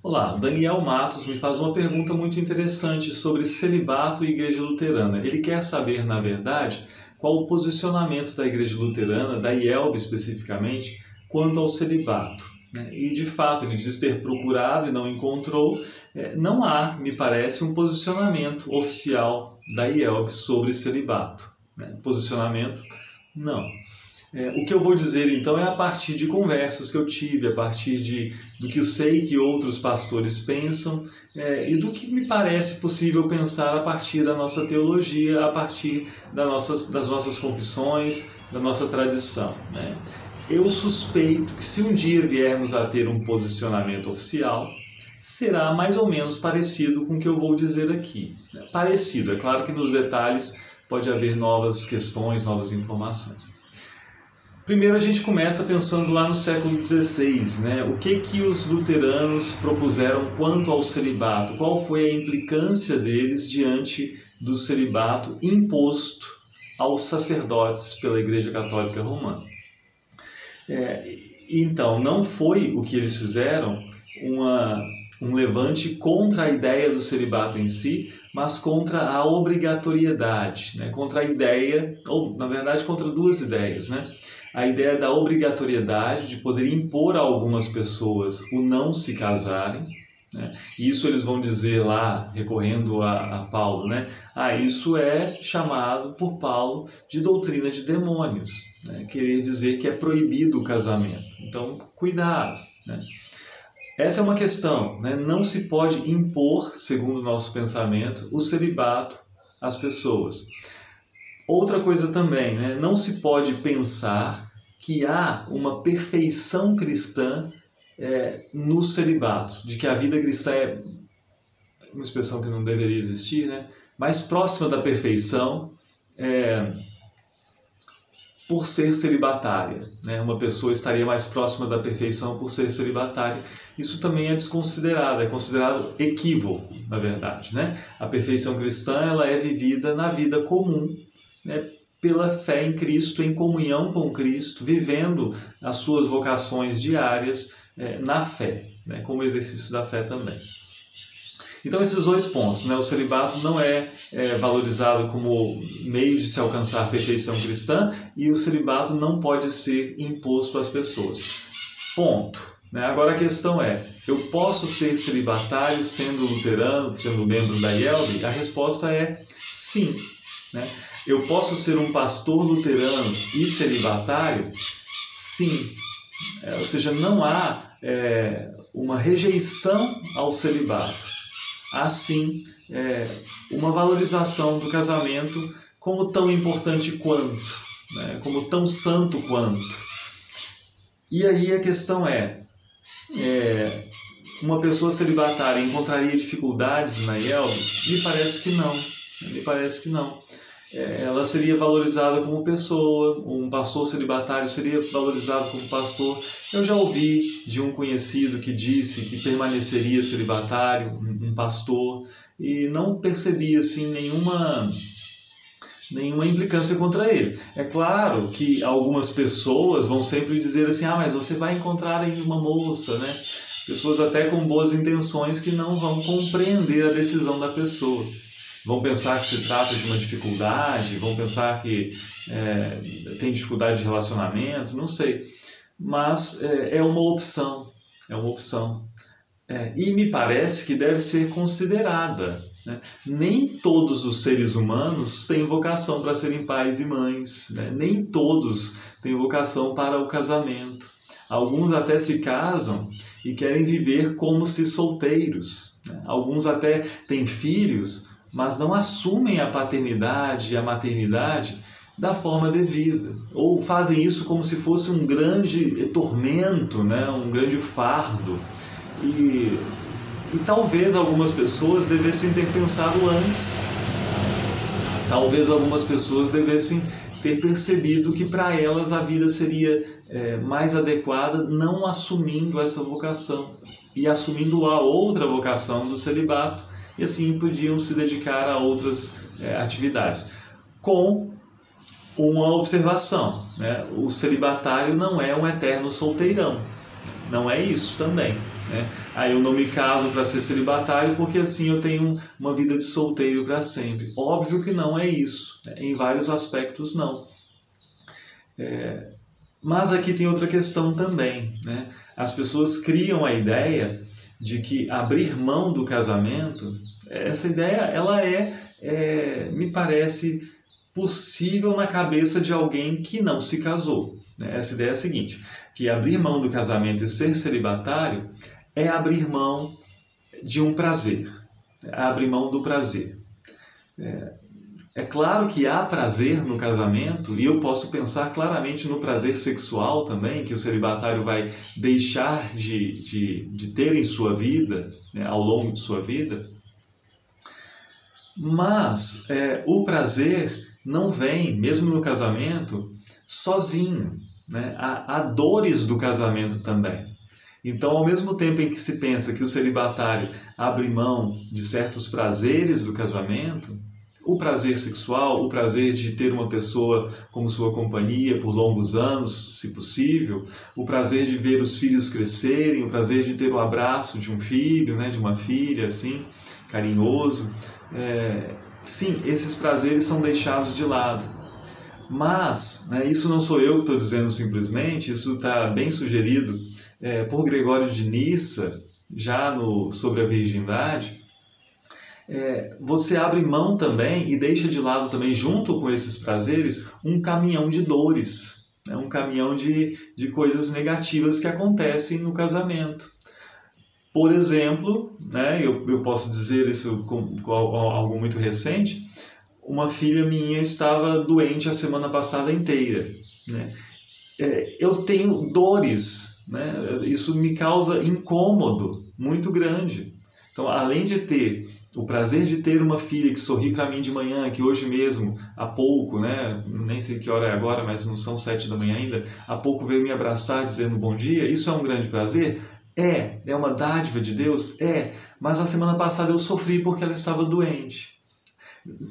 Olá, Daniel Matos me faz uma pergunta muito interessante sobre celibato e Igreja Luterana. Ele quer saber, na verdade, qual o posicionamento da Igreja Luterana, da IELB especificamente, quanto ao celibato. E, de fato, ele diz ter procurado e não encontrou. Não há, me parece, um posicionamento oficial da IELB sobre celibato. Posicionamento, não. O que eu vou dizer então é a partir de conversas que eu tive, a partir do que eu sei que outros pastores pensam e do que me parece possível pensar a partir da nossa teologia, a partir das nossas confissões, da nossa tradição. Eu suspeito que se um dia viermos a ter um posicionamento oficial, será mais ou menos parecido com o que eu vou dizer aqui. Parecido, é claro que nos detalhes pode haver novas questões, novas informações. Primeiro a gente começa pensando lá no século XVI, o que os luteranos propuseram quanto ao celibato, qual foi a implicância deles diante do celibato imposto aos sacerdotes pela Igreja Católica Romana. Então, não foi o que eles fizeram um levante contra a ideia do celibato em si, mas contra a obrigatoriedade, contra a ideia, ou na verdade contra duas ideias, A ideia da obrigatoriedade de poder impor a algumas pessoas o não se casarem, Isso eles vão dizer lá, recorrendo a Paulo, isso é chamado por Paulo de doutrina de demônios, Querer dizer que é proibido o casamento. Então, cuidado, Essa é uma questão, Não se pode impor, segundo o nosso pensamento, o celibato às pessoas. Outra coisa também, não se pode pensar que há uma perfeição cristã no celibato, de que a vida cristã é uma expressão que não deveria existir, mais próxima da perfeição por ser celibatária. Uma pessoa estaria mais próxima da perfeição por ser celibatária. Isso também é desconsiderado, é considerado equívoco, na verdade. A perfeição cristã ela é vivida na vida comum, pela fé em Cristo, em comunhão com Cristo, vivendo as suas vocações diárias na fé, como exercício da fé também. Então esses dois pontos, o celibato não é valorizado como meio de se alcançar a perfeição cristã e o celibato não pode ser imposto às pessoas. Ponto. Agora a questão é, eu posso ser celibatário sendo luterano, sendo membro da IELB? A resposta é sim. Eu posso ser um pastor luterano e celibatário? Sim. Ou seja, não há uma rejeição ao celibato. Há sim uma valorização do casamento como tão importante quanto, como tão santo quanto. E aí a questão uma pessoa celibatária encontraria dificuldades na IELB? Me parece que não. Ela seria valorizada como pessoa, um pastor celibatário seria valorizado como pastor. Eu já ouvi de um conhecido que disse que permaneceria celibatário, um pastor, e não percebi assim, nenhuma implicância contra ele. É claro que algumas pessoas vão sempre dizer assim, mas você vai encontrar aí uma moça, Pessoas até com boas intenções que não vão compreender a decisão da pessoa. Vão pensar que se trata de uma dificuldade, vão pensar que tem dificuldade de relacionamento, não sei. Mas é uma opção, E me parece que deve ser considerada. Nem todos os seres humanos têm vocação para serem pais e mães, Nem todos têm vocação para o casamento. Alguns até se casam e querem viver como se solteiros. Alguns até têm filhos, mas não assumem a paternidade e a maternidade da forma devida. Ou fazem isso como se fosse um grande tormento, um grande fardo. E talvez algumas pessoas devessem ter pensado antes. Talvez algumas pessoas devessem ter percebido que para elas a vida seria mais adequada não assumindo essa vocação e assumindo a outra vocação do celibato, e assim podiam se dedicar a outras atividades. Com uma observação, o celibatário não é um eterno solteirão, não é isso também. né? Aí eu não me caso para ser celibatário porque assim eu tenho uma vida de solteiro para sempre. Óbvio que não é isso, né? Em vários aspectos não. Mas aqui tem outra questão também, né? As pessoas criam a ideia de que abrir mão do casamento, essa ideia ela me parece possível na cabeça de alguém que não se casou, né? Essa ideia é a seguinte, que abrir mão do casamento e ser celibatário é abrir mão de um prazer, é abrir mão do prazer. É claro que há prazer no casamento, e eu posso pensar claramente no prazer sexual também, que o celibatário vai deixar de ter em sua vida, né, ao longo de sua vida. Mas o prazer não vem, mesmo no casamento, sozinho, né? Há dores do casamento também. Então, ao mesmo tempo em que se pensa que o celibatário abre mão de certos prazeres do casamento, o prazer sexual, o prazer de ter uma pessoa como sua companhia por longos anos, se possível, o prazer de ver os filhos crescerem, o prazer de ter o abraço de um filho, né, de uma filha, assim, carinhoso. Sim, esses prazeres são deixados de lado. Mas, né, isso não sou eu que estou dizendo simplesmente, isso está bem sugerido por Gregório de Nissa, já sobre a virgindade. Você abre mão também e deixa de lado também, junto com esses prazeres, um caminhão de dores, né? Um caminhão de coisas negativas que acontecem no casamento. Por exemplo, né, eu posso dizer isso com algo muito recente, uma filha minha estava doente a semana passada inteira, né? Eu tenho dores, né? Isso me causa incômodo muito grande. Então, além de ter o prazer de ter uma filha que sorri para mim de manhã, que hoje mesmo, há pouco, né, nem sei que hora é agora, mas não são 7 da manhã ainda, há pouco veio me abraçar dizendo bom dia, isso é um grande prazer? É uma dádiva de Deus? Mas a semana passada eu sofri porque ela estava doente.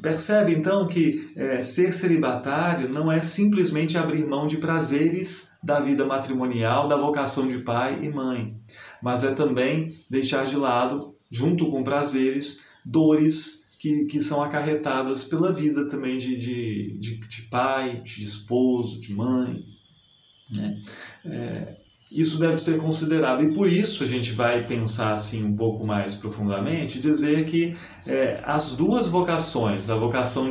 Percebe então que ser celibatário não é simplesmente abrir mão de prazeres da vida matrimonial, da vocação de pai e mãe, mas é também deixar de lado, junto com prazeres, dores que são acarretadas pela vida também de pai, de esposo, de mãe, né? Isso deve ser considerado, e por isso a gente vai pensar assim um pouco mais profundamente, dizer que as duas vocações, a vocação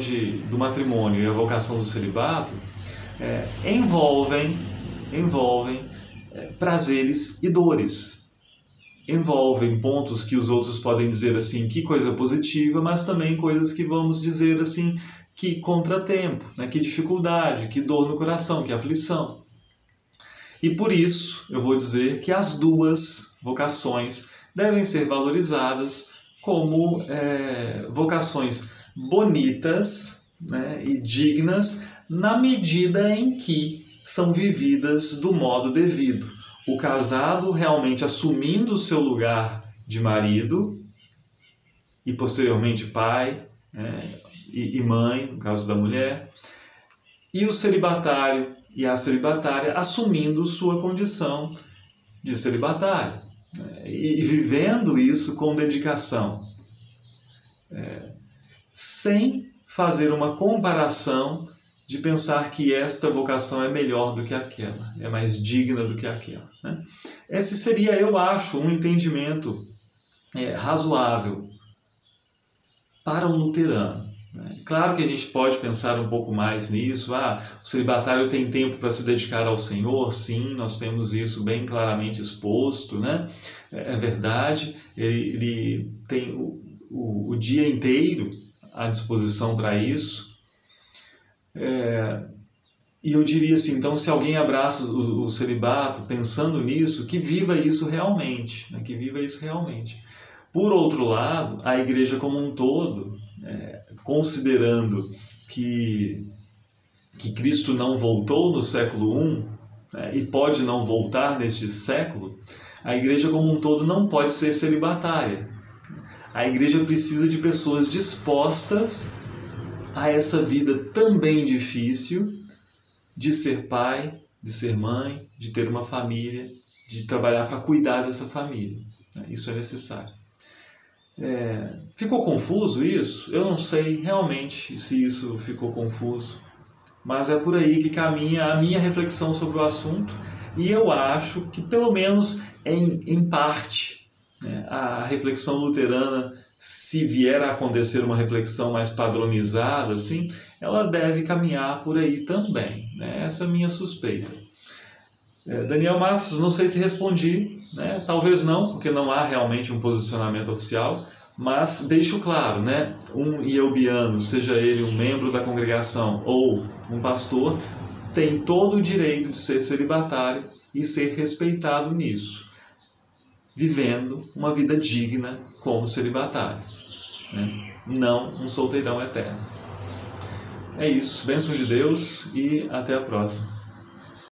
do matrimônio e a vocação do celibato, envolvem prazeres e dores. Envolvem pontos que os outros podem dizer assim, que coisa positiva, mas também coisas que vamos dizer assim, que contratempo, né? Que dificuldade, que dor no coração, que aflição. E por isso eu vou dizer que as duas vocações devem ser valorizadas como vocações bonitas, né, e dignas na medida em que são vividas do modo devido. O casado realmente assumindo o seu lugar de marido e posteriormente pai, né, e mãe, no caso da mulher, e o celibatário e a celibatária assumindo sua condição de celibatário, né, e vivendo isso com dedicação, sem fazer uma comparação de pensar que esta vocação é melhor do que aquela, é mais digna do que aquela, né? Esse seria, eu acho, um entendimento razoável para um luterano. Claro que a gente pode pensar um pouco mais nisso. O celibatário tem tempo para se dedicar ao Senhor? Sim, nós temos isso bem claramente exposto, né? É verdade, ele tem o dia inteiro à disposição para isso. E eu diria assim, então, se alguém abraça o celibato pensando nisso, que viva isso realmente, né? Que viva isso realmente. Por outro lado, a igreja como um todo, considerando que Cristo não voltou no século I, né, e pode não voltar neste século, a igreja como um todo não pode ser celibatária. A igreja precisa de pessoas dispostas a essa vida também difícil de ser pai, de ser mãe, de ter uma família, de trabalhar para cuidar dessa família. Isso é necessário. Ficou confuso isso? Eu não sei realmente se isso ficou confuso, mas é por aí que caminha a minha reflexão sobre o assunto, e eu acho que, pelo menos em parte, né, a reflexão luterana, se vier a acontecer uma reflexão mais padronizada, assim, ela deve caminhar por aí também, né? Essa é a minha suspeita. Daniel Matos, não sei se respondi, né? Talvez não, porque não há realmente um posicionamento oficial, mas deixo claro, né? Um iobiano, seja ele um membro da congregação ou um pastor, tem todo o direito de ser celibatário e ser respeitado nisso, vivendo uma vida digna como celibatário, né? Não um solteirão eterno. É isso, bênção de Deus e até a próxima.